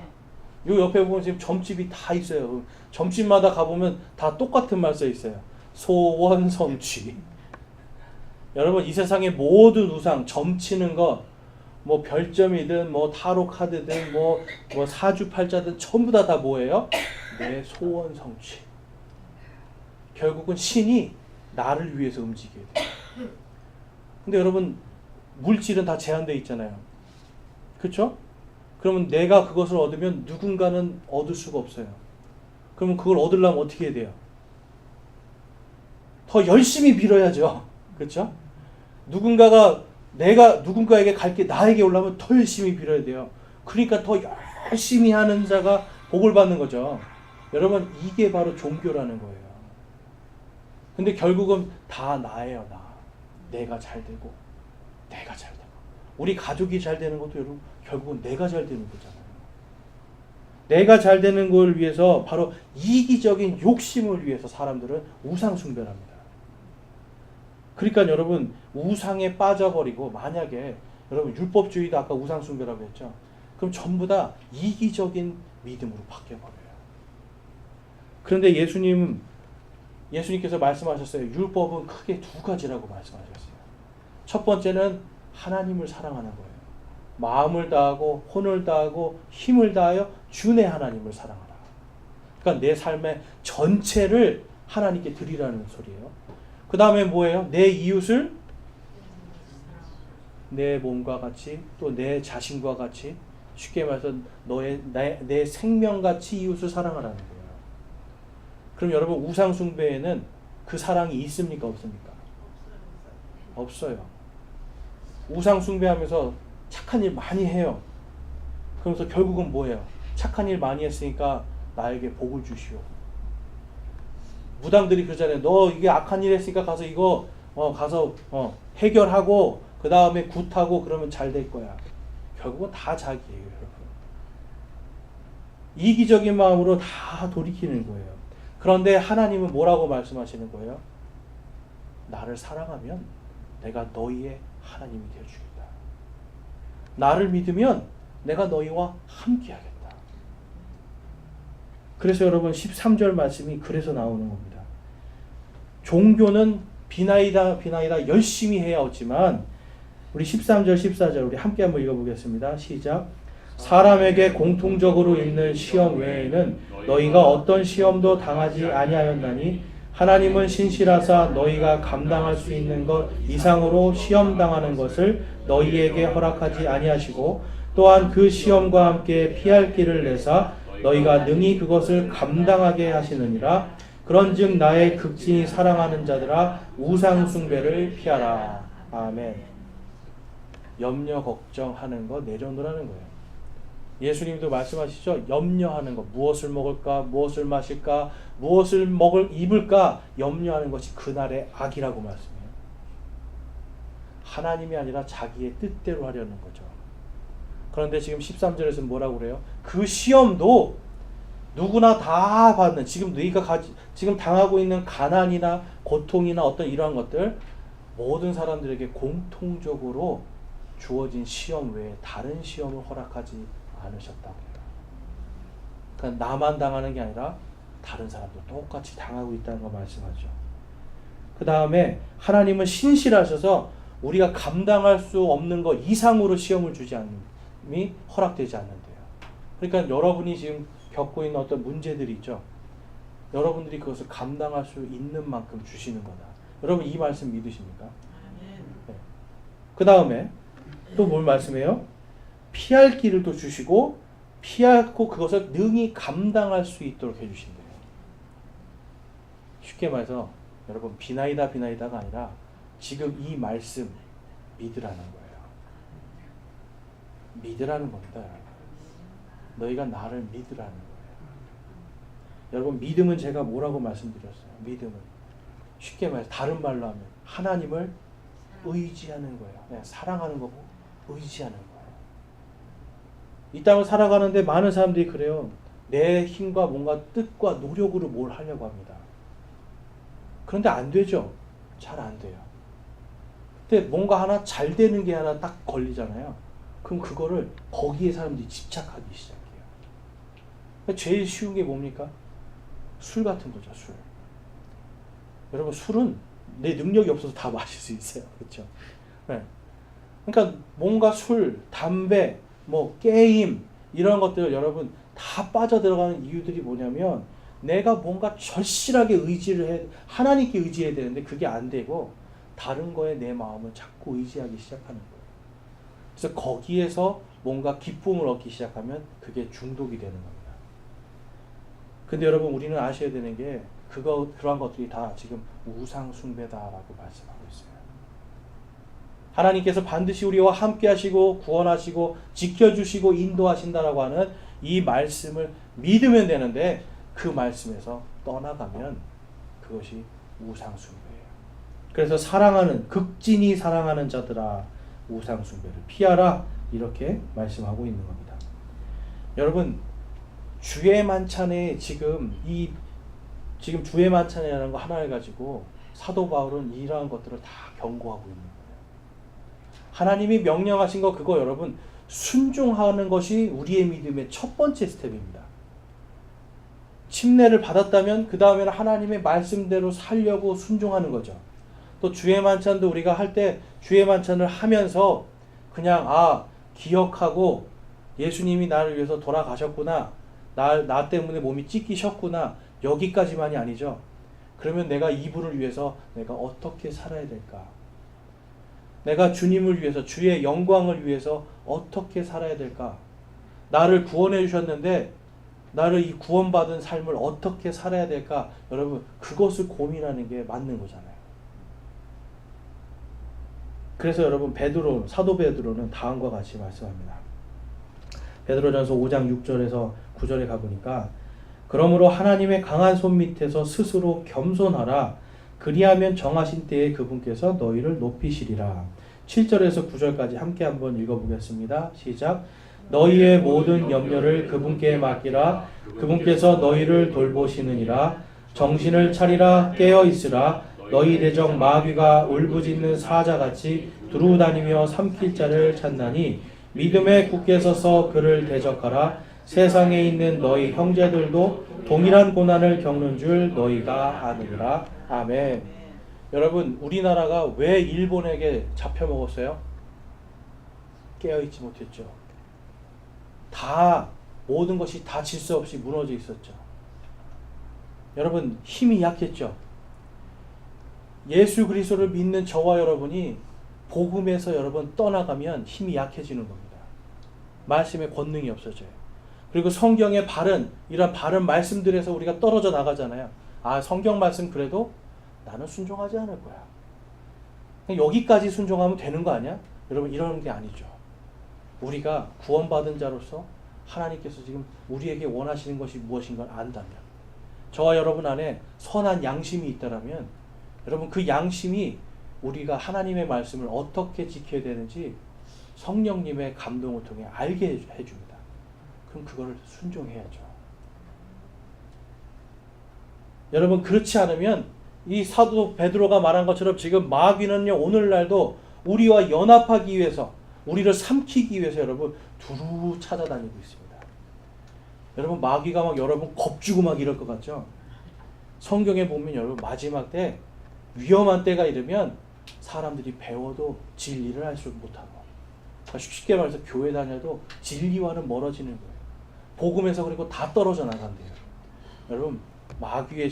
요 옆에 보면 지금 점집이 다 있어요. 점집마다 가보면 다 똑같은 말 써 있어요. 소원 성취. 여러분 이 세상의 모든 우상 점치는 거 뭐 별점이든 뭐 타로 카드든 뭐 사주팔자든 전부 다 뭐예요? 내 소원 성취. 결국은 신이 나를 위해서 움직여야 돼요. 근데 여러분 물질은 다 제한되어 있잖아요. 그렇죠? 그러면 내가 그것을 얻으면 누군가는 얻을 수가 없어요. 그러면 그걸 얻으려면 어떻게 해야 돼요? 더 열심히 빌어야죠. 그렇죠? 내가 누군가에게 갈 게 나에게 오려면 더 열심히 빌어야 돼요. 그러니까 더 열심히 하는 자가 복을 받는 거죠. 여러분 이게 바로 종교라는 거예요. 근데 결국은 다 나예요. 내가 잘 되고 우리 가족이 잘 되는 것도 여러분 결국은 내가 잘 되는 거잖아요. 내가 잘 되는 걸 위해서 바로 이기적인 욕심을 위해서 사람들은 우상 숭배를 합니다. 그러니까 여러분 우상에 빠져버리고 만약에 여러분 율법주의도 아까 우상 숭배라고 했죠. 그럼 전부 다 이기적인 믿음으로 바뀌어버려요. 그런데 예수님께서 말씀하셨어요. 율법은 크게 두 가지라고 말씀하셨어요. 첫 번째는 하나님을 사랑하는 거예요. 마음을 다하고 혼을 다하고 힘을 다하여 주 내 하나님을 사랑하라. 그러니까 내 삶의 전체를 하나님께 드리라는 소리예요. 그 다음에 뭐예요? 내 이웃을 내 몸과 같이 또 내 자신과 같이 쉽게 말해서 내 생명같이 이웃을 사랑하라는 거예요. 그럼 여러분 우상 숭배에는 그 사랑이 있습니까? 없습니까? 없어요. 우상 숭배하면서 착한 일 많이 해요. 그러면서 결국은 뭐예요? 착한 일 많이 했으니까 나에게 복을 주시오. 무당들이 그러잖아요. 너 이게 악한 일 했으니까 가서 이거 가서 해결하고 그 다음에 굿하고 그러면 잘 될 거야. 결국은 다 자기예요, 여러분. 이기적인 마음으로 다 돌이키는 거예요. 그런데 하나님은 뭐라고 말씀하시는 거예요? 나를 사랑하면 내가 너희의 하나님이 되어주겠다. 나를 믿으면 내가 너희와 함께하겠다. 그래서 여러분 13절 말씀이 그래서 나오는 겁니다. 종교는 비나이다 열심히 해야 얻지만 우리 13절 14절 우리 함께 한번 읽어보겠습니다. 시작. 사람에게 공통적으로 있는 시험 외에는 너희가 어떤 시험도 당하지 아니하였나니 하나님은 신실하사 너희가 감당할 수 있는 것 이상으로 시험 당하는 것을 너희에게 허락하지 아니하시고 또한 그 시험과 함께 피할 길을 내사 너희가 능히 그것을 감당하게 하시느니라. 그런즉 나의 극진히 사랑하는 자들아 우상 숭배를 피하라. 아멘. 염려 걱정하는 거 내려놓으라는 거예요. 예수님도 말씀하시죠. 염려하는 것, 무엇을 먹을까, 무엇을 마실까, 무엇을 입을까 염려하는 것이 그날의 악이라고 말씀해요. 하나님이 아니라 자기의 뜻대로 하려는 거죠. 그런데 지금 13절에서 뭐라고 그래요? 그 시험도 누구나 다 받는, 지금 너희가 지금 당하고 있는 가난이나 고통이나 어떤 이러한 것들 모든 사람들에게 공통적으로 주어진 시험 외에 다른 시험을 허락하지 않으셨다고요. 그러니까 나만 당하는 게 아니라 다른 사람도 똑같이 당하고 있다는 거 말씀하죠. 그 다음에 하나님은 신실하셔서 우리가 감당할 수 없는 것 이상으로 시험을 주지 않음이 허락되지 않는데요. 그러니까 여러분이 지금 겪고 있는 어떤 문제들이 있죠. 여러분들이 그것을 감당할 수 있는 만큼 주시는 거다. 여러분 이 말씀 믿으십니까? 네. 그 다음에 또 뭘 말씀해요? 피할 길을 또 주시고 피하고 그것을 능히 감당할 수 있도록 해주신대요. 쉽게 말해서 여러분 비나이다가 아니라 지금 이 말씀 믿으라는 거예요. 믿으라는 겁니다. 너희가 나를 믿으라는 거예요. 여러분 믿음은 제가 뭐라고 말씀드렸어요? 믿음은 쉽게 말해서 다른 말로 하면 하나님을 의지하는 거예요. 그냥 사랑하는 거고 의지하는 거예요. 이 땅을 살아가는데 많은 사람들이 그래요. 내 힘과 뭔가 뜻과 노력으로 뭘 하려고 합니다. 그런데 안 되죠. 잘 안 돼요. 근데 뭔가 하나 잘 되는 게 하나 딱 걸리잖아요. 그럼 그거를 거기에 사람들이 집착하기 시작해요. 제일 쉬운 게 뭡니까? 술 같은 거죠. 술. 여러분 술은 내 능력이 없어서 다 마실 수 있어요. 그렇죠? 네. 그러니까 뭔가 술, 담배, 뭐 게임 이런 것들 여러분 다 빠져들어가는 이유들이 뭐냐면 내가 뭔가 절실하게 의지를 해 하나님께 의지해야 되는데 그게 안 되고 다른 거에 내 마음을 자꾸 의지하기 시작하는 거예요. 그래서 거기에서 뭔가 기쁨을 얻기 시작하면 그게 중독이 되는 겁니다. 근데 여러분 우리는 아셔야 되는 게 그러한 것들이 다 지금 우상 숭배다라고 말씀하고 있어요. 하나님께서 반드시 우리와 함께 하시고 구원하시고 지켜주시고 인도하신다라고 하는 이 말씀을 믿으면 되는데 그 말씀에서 떠나가면 그것이 우상 숭배예요. 그래서 극진히 사랑하는 자들아 우상 숭배를 피하라 이렇게 말씀하고 있는 겁니다. 여러분, 주의 만찬에 지금 주의 만찬이라는 거 하나를 가지고 사도 바울은 이러한 것들을 다 경고하고 있는 거예요. 하나님이 명령하신 거 그거 여러분 순종하는 것이 우리의 믿음의 첫 번째 스텝입니다. 침례를 받았다면 그 다음에는 하나님의 말씀대로 살려고 순종하는 거죠. 또 주의 만찬도 우리가 할 때 주의 만찬을 하면서 그냥 기억하고 예수님이 나를 위해서 돌아가셨구나, 나 때문에 몸이 찢기셨구나, 여기까지만이 아니죠. 그러면 내가 이분을 위해서 내가 어떻게 살아야 될까? 내가 주님을 위해서, 주의 영광을 위해서 어떻게 살아야 될까? 나를 구원해 주셨는데 나를 이 구원받은 삶을 어떻게 살아야 될까? 여러분, 그것을 고민하는 게 맞는 거잖아요. 그래서 여러분, 사도 베드로는 다음과 같이 말씀합니다. 베드로전서 5장 6절에서 9절에 가보니까, 그러므로 하나님의 강한 손 밑에서 스스로 겸손하라. 그리하면 정하신 때에 그분께서 너희를 높이시리라. 7절에서 9절까지 함께 한번 읽어보겠습니다. 시작. 너희의 모든 염려를 그분께 맡기라. 그분께서 너희를 돌보시느니라. 정신을 차리라. 깨어 있으라. 너희 대적 마귀가 울부짖는 사자같이 두루다니며 삼킬 자를 찾나니 믿음에 굳게 서서 그를 대적하라. 세상에 있는 너희 형제들도 동일한 고난을 겪는 줄 너희가 아느니라. 아멘. 여러분, 우리나라가 왜 일본에게 잡혀먹었어요? 깨어있지 못했죠. 모든 것이 다 질서 없이 무너져 있었죠. 여러분, 힘이 약했죠. 예수 그리스도를 믿는 저와 여러분이 복음에서 여러분 떠나가면 힘이 약해지는 겁니다. 말씀의 권능이 없어져요. 그리고 성경의 이런 바른 말씀들에서 우리가 떨어져 나가잖아요. 성경 말씀 그래도 나는 순종하지 않을 거야. 그냥 여기까지 순종하면 되는 거 아니야? 여러분, 이러는 게 아니죠. 우리가 구원받은 자로서 하나님께서 지금 우리에게 원하시는 것이 무엇인가를 안다면, 저와 여러분 안에 선한 양심이 있다면, 여러분 그 양심이 우리가 하나님의 말씀을 어떻게 지켜야 되는지 성령님의 감동을 통해 알게 해줍니다. 그럼 그거를 순종해야죠. 여러분, 그렇지 않으면 이 사도 베드로가 말한 것처럼 지금 마귀는요, 오늘날도 우리와 연합하기 위해서, 우리를 삼키기 위해서 여러분 두루 찾아다니고 있습니다. 여러분, 마귀가 막 여러분 겁주고 막 이럴 것 같죠? 성경에 보면 여러분 마지막 때, 위험한 때가 이르면 사람들이 배워도 진리를 알지 못하고, 쉽게 말해서 교회 다녀도 진리와는 멀어지는 거예요. 복음에서 그리고 다 떨어져 나간대요. 여러분, 마귀의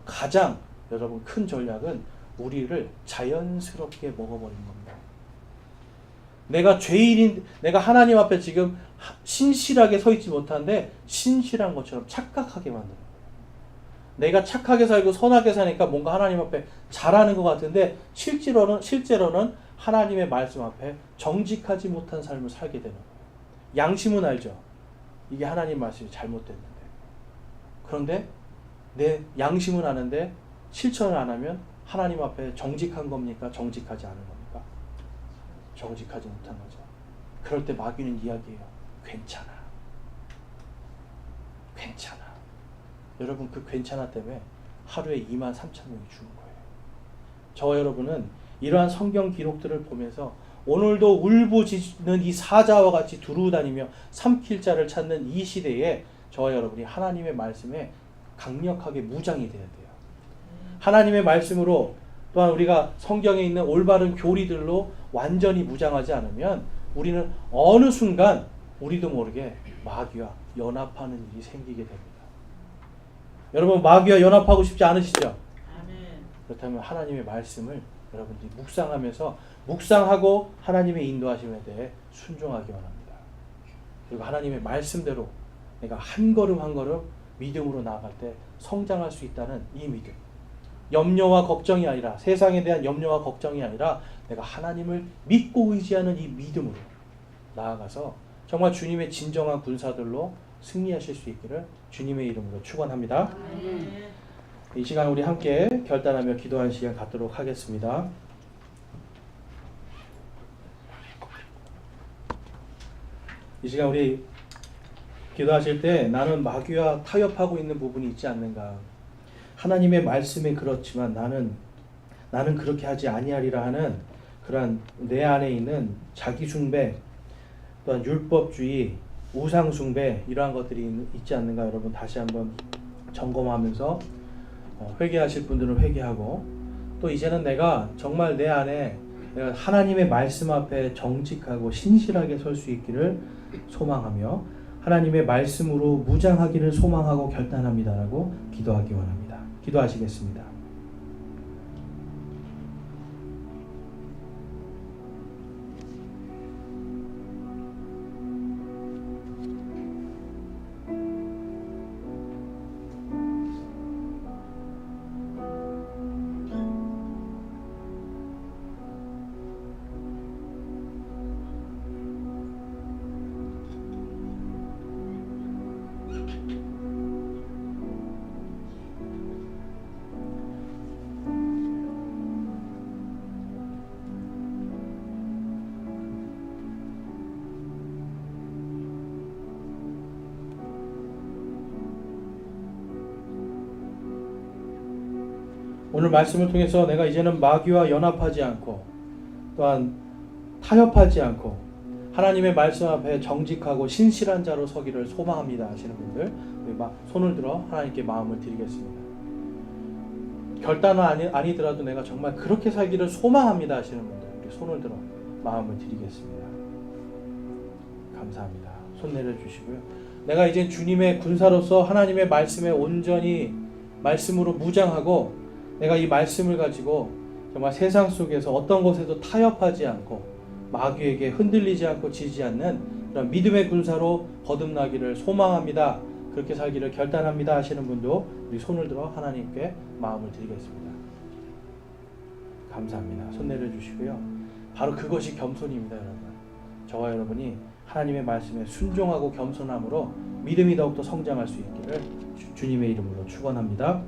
가장 여러분 큰 전략은 우리를 자연스럽게 먹어버리는 겁니다. 내가 죄인인, 내가 하나님 앞에 지금 신실하게 서 있지 못한데 신실한 것처럼 착각하게 만드는 거예요. 내가 착하게 살고 선하게 사니까 뭔가 하나님 앞에 잘하는 것 같은데 실제로는 하나님의 말씀 앞에 정직하지 못한 삶을 살게 되는 거예요. 양심은 알죠. 이게 하나님 말씀이 잘못됐는데. 그런데 내 양심은 아는데 실천을 안 하면 하나님 앞에 정직한 겁니까? 정직하지 않은 겁니까? 정직하지 못한 거죠. 그럴 때 마귀는 이야기해요. 괜찮아. 괜찮아. 여러분, 그 괜찮아 때문에 하루에 23,000명이 죽은 거예요. 저와 여러분은 이러한 성경 기록들을 보면서 오늘도 울부짖는 이 사자와 같이 두루다니며 삼킬 자를 찾는 이 시대에 저와 여러분이 하나님의 말씀에 강력하게 무장이 돼야 돼요. 하나님의 말씀으로, 또한 우리가 성경에 있는 올바른 교리들로 완전히 무장하지 않으면 우리는 어느 순간 우리도 모르게 마귀와 연합하는 일이 생기게 됩니다. 여러분, 마귀와 연합하고 싶지 않으시죠? 아멘. 그렇다면 하나님의 말씀을 여러분들이 묵상하고 하나님의 인도하심에 대해 순종하기 원합니다. 그리고 하나님의 말씀대로 내가 한 걸음 한 걸음 믿음으로 나아갈 때 성장할 수 있다는 이 믿음. 염려와 걱정이 아니라, 세상에 대한 염려와 걱정이 아니라 내가 하나님을 믿고 의지하는 이 믿음으로 나아가서 정말 주님의 진정한 군사들로 승리하실 수 있기를 주님의 이름으로 축원합니다. 이 시간 우리 함께 결단하며 기도하는 시간 갖도록 하겠습니다. 이 시간 우리 기도하실 때 나는 마귀와 타협하고 있는 부분이 있지 않는가. 하나님의 말씀에 그렇지만 나는 그렇게 하지 아니하리라 하는 그러한 내 안에 있는 자기 숭배, 또한 율법주의, 우상 숭배 이러한 것들이 있지 않는가. 여러분 다시 한번 점검하면서 회개하실 분들은 회개하고, 또 이제는 내가 정말 내 안에 내가 하나님의 말씀 앞에 정직하고 신실하게 설 수 있기를 소망하며 하나님의 말씀으로 무장하기를 소망하고 결단합니다라고 기도하기 원합니다. 기도하시겠습니다. 오늘 말씀을 통해서 내가 이제는 마귀와 연합하지 않고 또한 타협하지 않고 하나님의 말씀 앞에 정직하고 신실한 자로 서기를 소망합니다 하시는 분들, 손을 들어 하나님께 마음을 드리겠습니다. 결단은 아니더라도 내가 정말 그렇게 살기를 소망합니다 하시는 분들, 우리 손을 들어 마음을 드리겠습니다. 감사합니다. 손 내려주시고요. 내가 이제 주님의 군사로서 하나님의 말씀에 온전히 말씀으로 무장하고 내가 이 말씀을 가지고 정말 세상 속에서 어떤 것에도 타협하지 않고 마귀에게 흔들리지 않고 지지 않는 그런 믿음의 군사로 거듭나기를 소망합니다. 그렇게 살기를 결단합니다 하시는 분도 우리 손을 들어 하나님께 마음을 드리겠습니다. 감사합니다. 손 내려주시고요. 바로 그것이 겸손입니다, 여러분. 저와 여러분이 하나님의 말씀에 순종하고 겸손함으로 믿음이 더욱더 성장할 수 있기를 주님의 이름으로 축원합니다.